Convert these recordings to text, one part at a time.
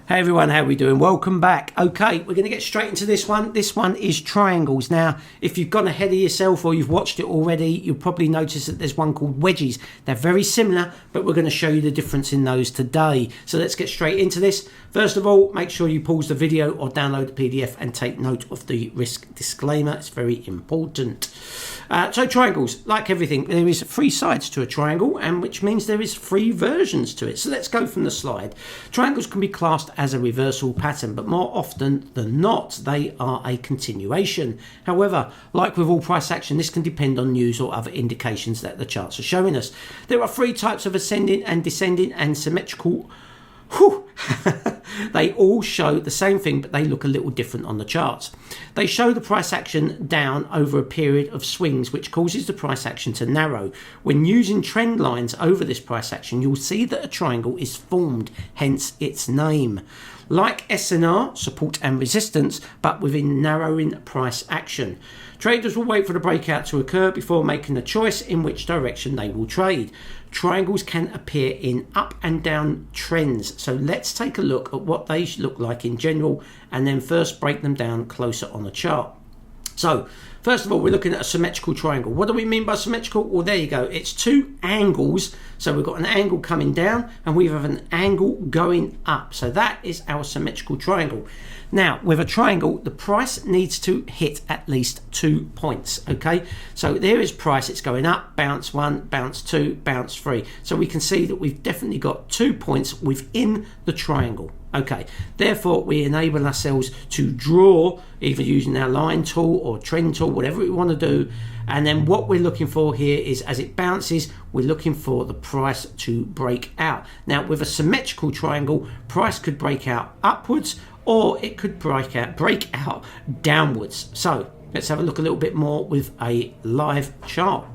Hey everyone, how are we doing? Welcome back. Okay, we're going to get straight into this one. This one is triangles. Now, if you've gone ahead of yourself or you've watched it already, you'll probably notice that there's one called wedges. They're very similar, but we're going to show you the difference in those today. So let's get straight into this. First of all, make sure you pause the video or download the PDF and take note of the risk disclaimer. It's very important. So triangles, like everything, there is 3 sides to a triangle, and which means there is 3 versions to it. So let's go from the slide. Triangles can be classed as a reversal pattern, but more often than not, they are a continuation. However, like with all price action, this can depend on news or other indications that the charts are showing us. There are 3 types of ascending and descending and symmetrical. They all show the same thing, but they look a little different on the charts. They show the price action down over a period of swings, which causes the price action to narrow. When using trend lines over this price action, you'll see that a triangle is formed, hence its name. Like SNR, support and resistance, but within narrowing price action. Traders will wait for the breakout to occur before making a choice in which direction they will trade. Triangles can appear in up and down trends. So let's take a look at what they look like in general and then first break them down closer on the chart. So first of all, we're looking at a symmetrical triangle. What do we mean by symmetrical? Well, there you go. It's 2 angles. So we've got an angle coming down and we have an angle going up. So that is our symmetrical triangle. Now, with a triangle, the price needs to hit at least 2 points, okay? So there is price, it's going up, bounce 1, bounce 2, bounce 3. So we can see that we've definitely got 2 points within the triangle. Okay, therefore we enable ourselves to draw either using our line tool or trend tool, whatever we want to do. And then what we're looking for here is as it bounces, we're looking for the price to break out. Now with a symmetrical triangle, price could break out upwards or it could break out downwards. So let's have a look a little bit more with a live chart.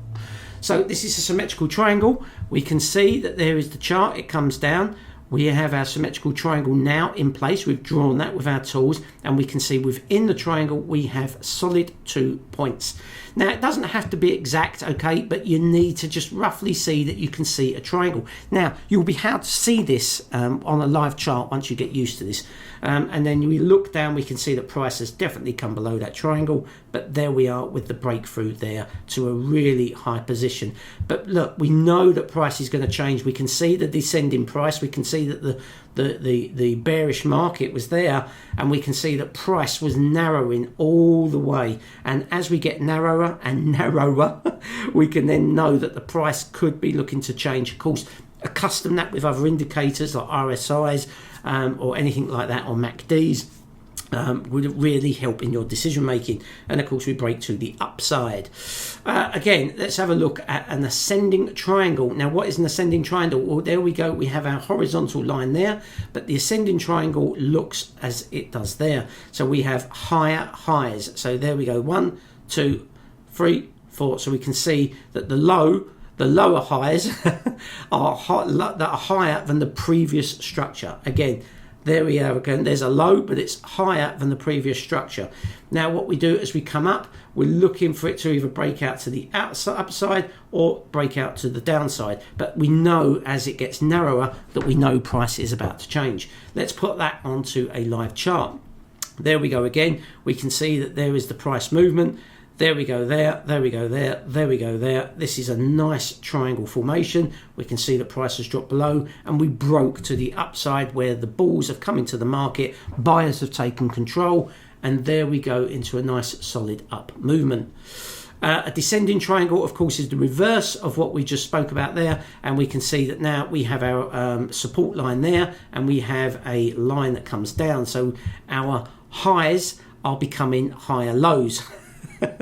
So this is a symmetrical triangle. We can see that there is the chart, it comes down. We have our symmetrical triangle now in place. We've drawn that with our tools and we can see within the triangle we have solid 2 points. Now it doesn't have to be exact, okay, but you need to just roughly see that you can see a triangle. Now you'll be able to see this on a live chart once you get used to this. And then we look down, we can see that price has definitely come below that triangle, but there we are with the breakthrough there to a really high position. But look, we know that price is going to change. We can see the descending price, we can see that the bearish market was there, and we can see that price was narrowing all the way, and as we get narrower and narrower we can then know that the price could be looking to change. Of course, accustom that with other indicators like RSIs or anything like that, or MACDs. Would really help in your decision making. And of course we break to the upside. Again, let's have a look at an ascending triangle. Now what is an ascending triangle? Well, there we go, we have our horizontal line there, but the ascending triangle looks as it does there. So we have higher highs. So there we go, 1, 2, 3, 4. So we can see that the lower highs are higher than the previous structure. Again, there we are again, there's a low, but it's higher than the previous structure. Now what we do as we come up, we're looking for it to either break out to the upside or break out to the downside. But we know as it gets narrower that we know price is about to change. Let's put that onto a live chart. There we go again, we can see that there is the price movement. There we go there, there we go there, there we go there. This is a nice triangle formation. We can see the price has dropped below and we broke to the upside where the bulls have come into the market, buyers have taken control, and there we go into a nice solid up movement. A descending triangle, of course, is the reverse of what we just spoke about there, and we can see that now we have our support line there and we have a line that comes down. So our highs are becoming higher lows.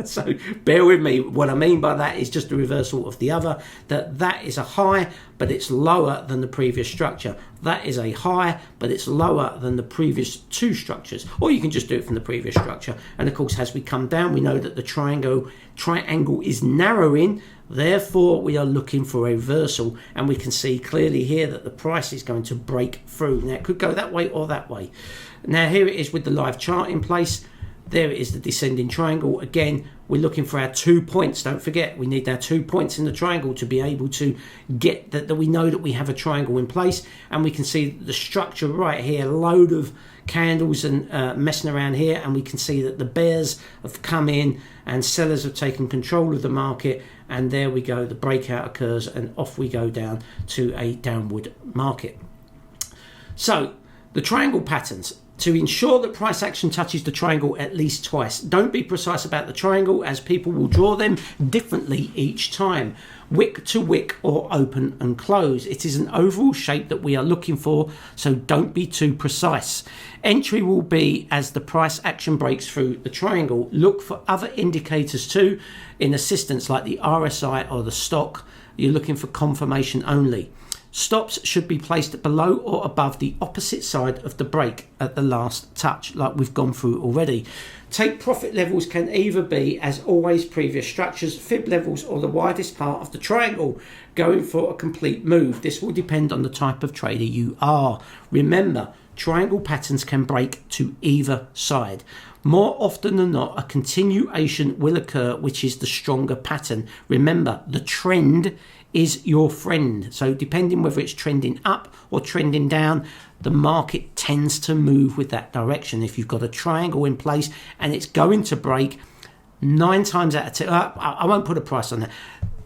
So bear with me. What I mean by that is just the reversal of the other, that is a high, but it's lower than the previous structure. That is a high, but it's lower than the previous 2 structures. Or you can just do it from the previous structure. And of course, as we come down, we know that the triangle is narrowing. Therefore, we are looking for a reversal, and we can see clearly here that the price is going to break through. Now, it could go that way or that way. Now, here it is with the live chart in place. There it is, the descending triangle. Again, we're looking for our 2 points. Don't forget, we need our 2 points in the triangle to be able to get that we know that we have a triangle in place. And we can see the structure right here, load of candles and messing around here, and we can see that the bears have come in and sellers have taken control of the market, and there we go, the breakout occurs and off we go down to a downward market. So the triangle patterns. To ensure that price action touches the triangle at least twice, don't be precise about the triangle, as people will draw them differently each time. Wick to wick or open and close. It is an overall shape that we are looking for, so don't be too precise. Entry will be as the price action breaks through the triangle. Look for other indicators too in assistance, like the RSI or the stock. You're looking for confirmation only. Stops should be placed below or above the opposite side of the break at the last touch, like we've gone through already. Take profit levels can either be, as always, previous structures, fib levels, or the widest part of the triangle, going for a complete move. This will depend on the type of trader you are. Remember, triangle patterns can break to either side. More often than not, a continuation will occur, which is the stronger pattern. Remember, the trend is your friend. So depending whether it's trending up or trending down, the market tends to move with that direction. If you've got a triangle in place and it's going to break, 9 times out of 10, I won't put a price on that.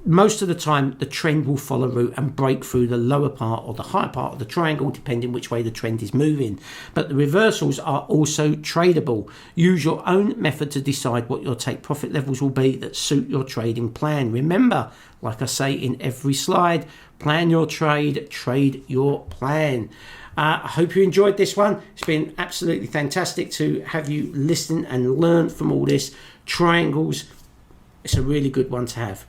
Most of the time, the trend will follow route and break through the lower part or the higher part of the triangle, depending which way the trend is moving. But the reversals are also tradable. Use your own method to decide what your take profit levels will be that suit your trading plan. Remember, like I say in every slide, plan your trade, trade your plan. I hope you enjoyed this one. It's been absolutely fantastic to have you listen and learn from all this. Triangles, it's a really good one to have.